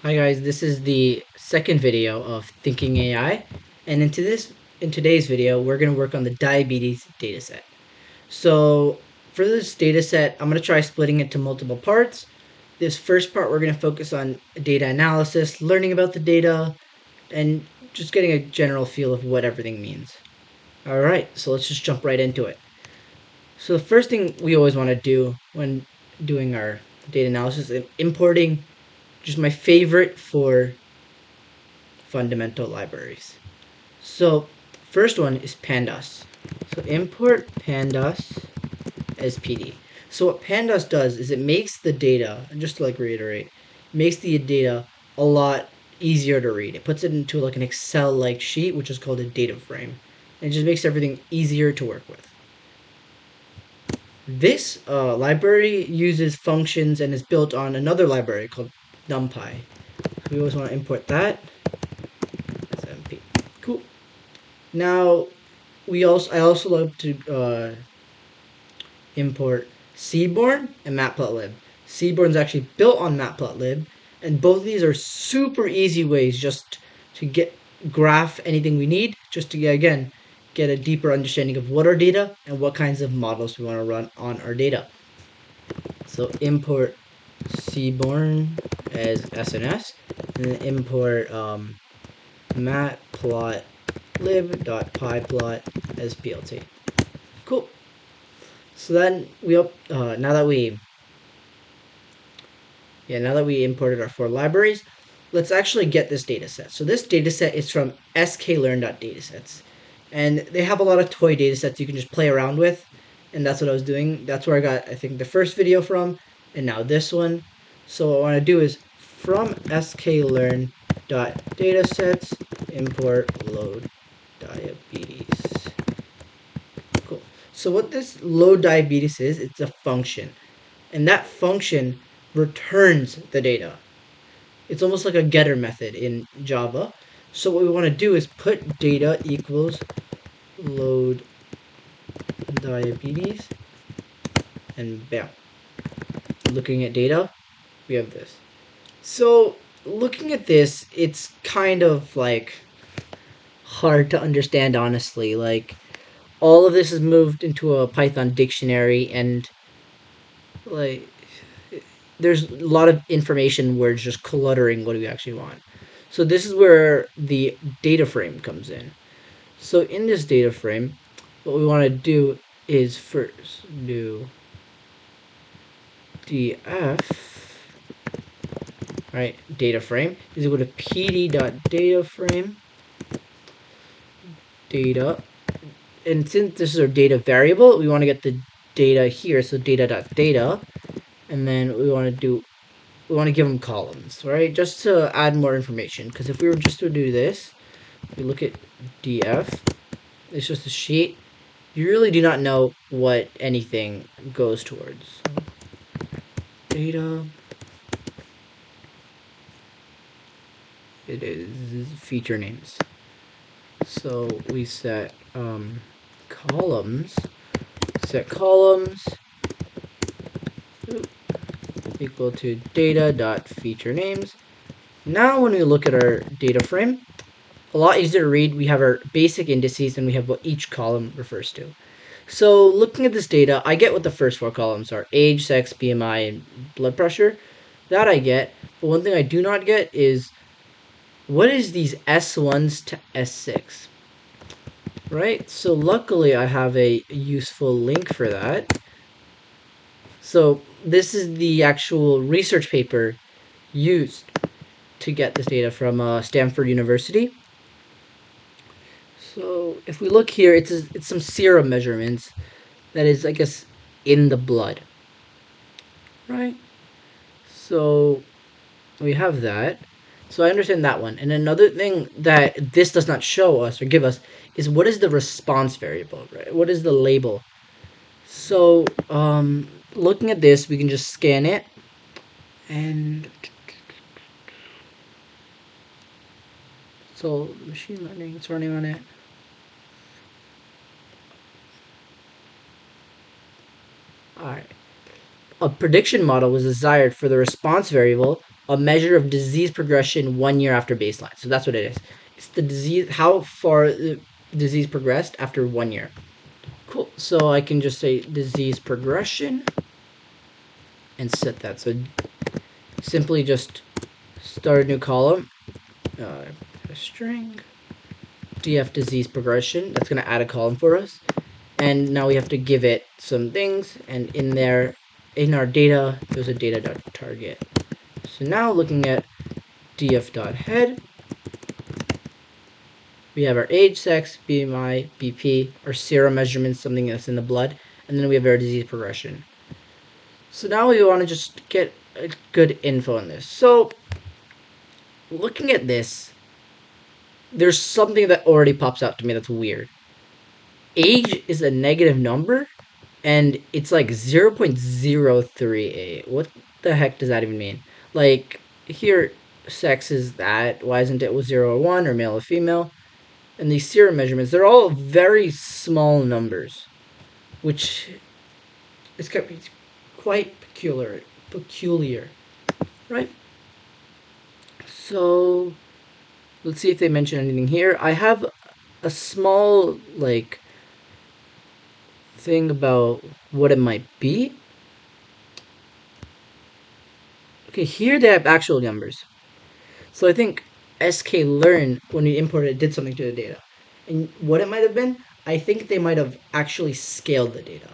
Hi guys, this is the second video of Thinking AI, and in today's video we're going to work on the diabetes dataset. So for this dataset, I'm going to try splitting it to multiple parts. This first part we're going to focus on data analysis, learning about the data, and just getting a general feel of what everything means. Alright, so let's just jump right into it. So the first thing we always want to do when doing our data analysis is importing just my favorite for fundamental libraries. So first one is pandas. So import pandas as PD. So what pandas does is it makes the data, and just to reiterate, makes the data a lot easier to read. It puts it into like an Excel-like sheet, which is called a data frame. And it just makes everything easier to work with. This library uses functions and is built on another library called NumPy. So we always want to import that as MP. Cool. Now I also love to import Seaborn and Matplotlib. Seaborn is actually built on Matplotlib, and both of these are super easy ways just to graph anything we need, just to again get a deeper understanding of what our data and what kinds of models we want to run on our data. So import Seaborn as SNS, and then import matplotlib.pyplot as PLT. Cool. So then now that we imported our four libraries, let's actually get this data set. So this data set is from sklearn.datasets. And they have a lot of toy data sets you can just play around with. And that's what I was doing. That's where I got, I think, the first video from, and now this one. So what I want to do is from sklearn.datasets import load diabetes. Cool. So what this load diabetes is, it's a function. And that function returns the data. It's almost like a getter method in Java. So what we want to do is put data equals load diabetes, and bam. Looking at data, we have this. So looking at this, it's kind of like hard to understand, honestly. Like all of this is moved into a Python dictionary, and like there's a lot of information where it's just cluttering what do we actually want. So this is where the data frame comes in. So in this data frame, what we want to do is first do df, right, data frame is equal to pd.dataframe data. And since this is our data variable, we want to get the data here. So data.data, and then we want to give them columns, right? Just to add more information. Because if we were just to do this, we look at df, it's just a sheet. You really do not know what anything goes towards. So, data, it is feature names. So we set columns, equal to data.feature names. Now when we look at our data frame, a lot easier to read. We have our basic indices and we have what each column refers to. So looking at this data, I get what the first four columns are: age, sex, BMI, and blood pressure. That I get. But one thing I do not get is what is these S1s to S6? Right? So luckily I have a useful link for that. So this is the actual research paper used to get this data from Stanford University. So if we look here, it's some serum measurements that is, I guess, in the blood, right? So we have that. So I understand that one. And another thing that this does not show us or give us is what is the response variable, right? What is the label? So looking at this, we can just scan it, and so machine learning, it's running on it. All right. A prediction model was desired for the response variable a measure of disease progression 1 year after baseline. So that's what it is. It's the disease, how far the disease progressed after 1 year. Cool. So I can just say disease progression and set that. So simply just start a new column, a string, df disease progression. That's going to add a column for us. And now we have to give it some things. And in there, in our data, there's a data.target. So now looking at df.head, we have our age, sex, BMI, BP, our serum measurements, something that's in the blood, and then we have our disease progression. So now we want to just get a good info on this. So looking at this, there's something that already pops out to me that's weird. Age is a negative number, and it's like 0.038. What the heck does that even mean? Like, here, sex is that. Why isn't it 0 or 1 or male or female? And these serum measurements, they're all very small numbers, which is quite peculiar, right? So let's see if they mention anything here. I have a small like thing about what it might be. Okay, here they have actual numbers. So I think sklearn, when we imported it, did something to the data. And what it might have been, I think they might have actually scaled the data.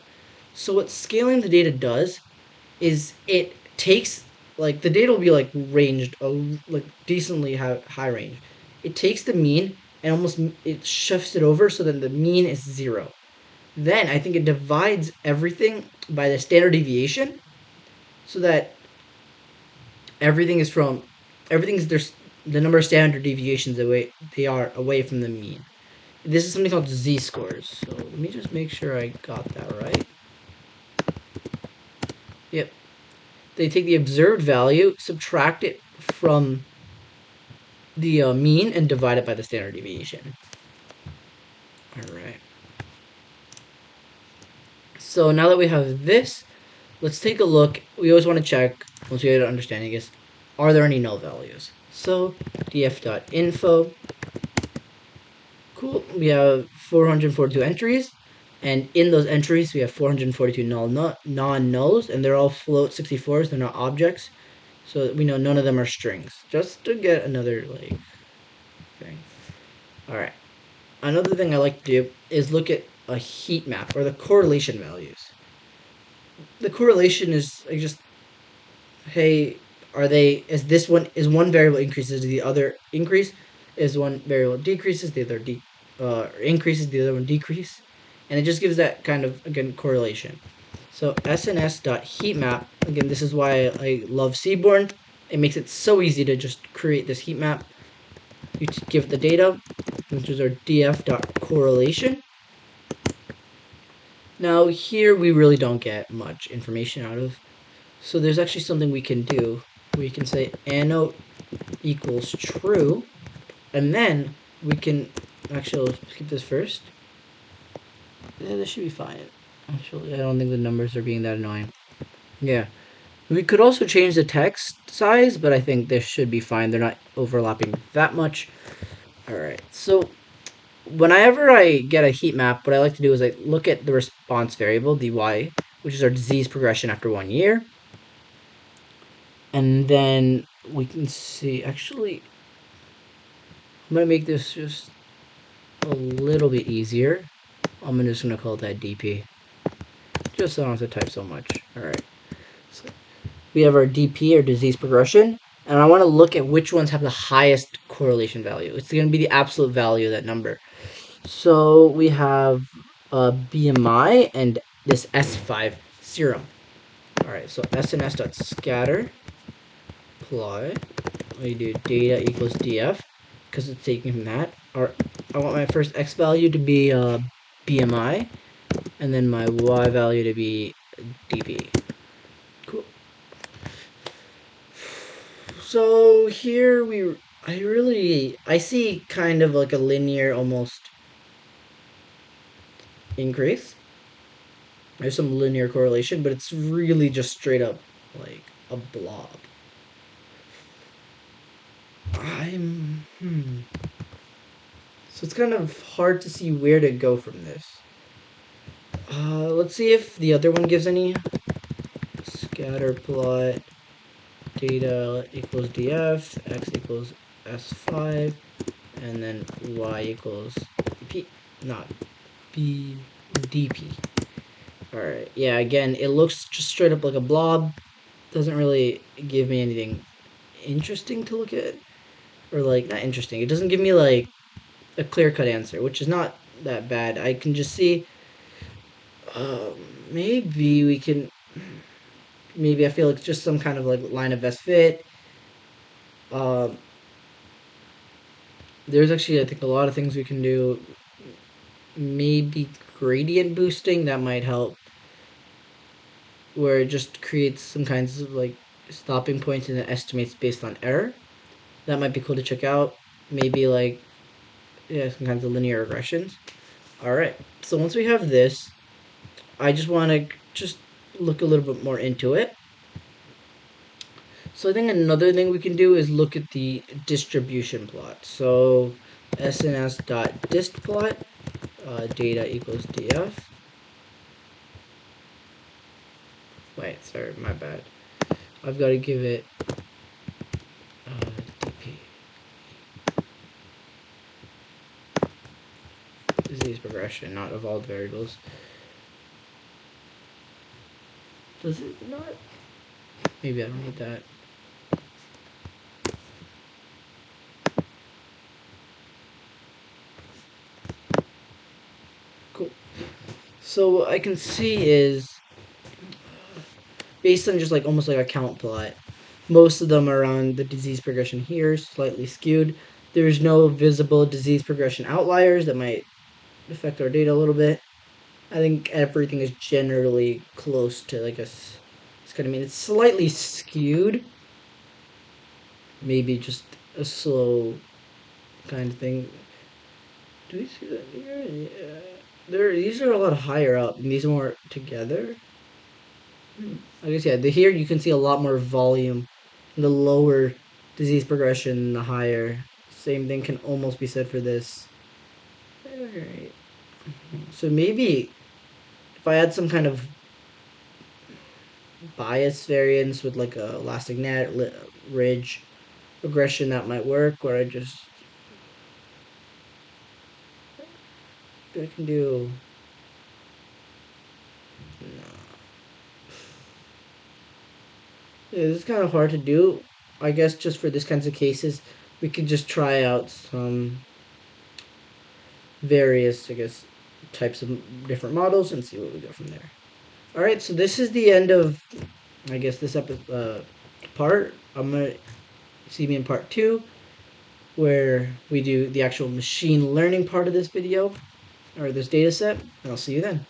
So what scaling the data does is it takes, like, the data will be like ranged, like decently high range. It takes the mean and almost it shifts it over so that the mean is 0. Then I think it divides everything by the standard deviation so that everything's there's the number of standard deviations away they are away from the mean. This is something called z-scores. So let me just make sure I got that right. Yep. They take the observed value, subtract it from the mean, and divide it by the standard deviation. All right. So now that we have this, let's take a look. We always want to check, once we get an understanding, is are there any null values? So df.info. Cool. We have 442 entries, and in those entries we have 442 non-nulls, and they're all float 64s. They're not objects, so we know none of them are strings. Just to get another like thing. All right. Another thing I like to do is look at a heat map or the correlation values. The correlation is like just, hey, is this one, is one variable increases, the other increase, is one variable decreases, the other increases, the other one decrease, and it just gives that kind of, again, correlation. So sns.heatmap, again, this is why I love Seaborn. It makes it so easy to just create this heat map. You give the data, which is our df.correlation. Now here we really don't get much information out of. So there's actually something we can do. We can say anote equals true, and then we can actually, let's keep this first. Yeah, this should be fine. Actually, I don't think the numbers are being that annoying. Yeah. We could also change the text size, but I think this should be fine. They're not overlapping that much. Alright, so whenever I get a heat map, what I like to do is I look at the response variable, the y, which is our disease progression after 1 year. And then we can see, actually, I'm going to make this just a little bit easier. I'm just going to call that DP, just so I don't have to type so much. Alright, so we have our DP, or disease progression, and I want to look at which ones have the highest correlation value. It's going to be the absolute value of that number. So we have BMI and this S5 serum. Alright, so sns.scatter, apply, we do data equals df, because it's taken from that. Or I want my first x value to be BMI, and then my y value to be dp. Cool. So here I see kind of like a linear almost increase. There's some linear correlation, but it's really just straight up like a blob. So it's kind of hard to see where to go from this. Let's see if the other one gives any. Scatter plot data equals df, x equals s5, and then y equals p, not b, dp. Alright, yeah, again, it looks just straight up like a blob. Doesn't really give me anything interesting to look at. Or, like, not interesting. It doesn't give me, like, a clear-cut answer, which is not that bad. I can just see, maybe we can, maybe I feel like it's just some kind of, like, line of best fit. Um, there's actually, I think, a lot of things we can do. Maybe gradient boosting, that might help. Where it just creates some kinds of, like, stopping points and it estimates based on error. That might be cool to check out. Maybe, like, yeah, some kinds of linear regressions. Alright, so once we have this, I just want to just look a little bit more into it. So I think another thing we can do is look at the distribution plot. So sns.dist plot, data equals df. Wait, sorry, my bad. I've got to give it dp. Disease progression, not evolved variables. Does it not? Maybe I don't need that. Cool. So what I can see is, based on just like almost like a count plot, most of them are on the disease progression here, slightly skewed. There's no visible disease progression outliers that might affect our data a little bit. I think everything is generally close to like it's kind of mean it's slightly skewed. Maybe just a slow kind of thing. Do we see that here? Yeah. These are a lot higher up, and these are more together. I guess yeah. Here you can see a lot more volume. The lower disease progression, the higher. Same thing can almost be said for this. Alright. So maybe if I had some kind of bias variance with like a elastic net ridge regression, that might work. Where I can do. No. Yeah, this is kind of hard to do. I guess just for this kinds of cases, we could just try out some various, I guess, types of different models and see what we go from there. All right, so this is the end of, I guess, this part. I'm gonna see me in part 2, where we do the actual machine learning part of this video, or this data set, and I'll see you then.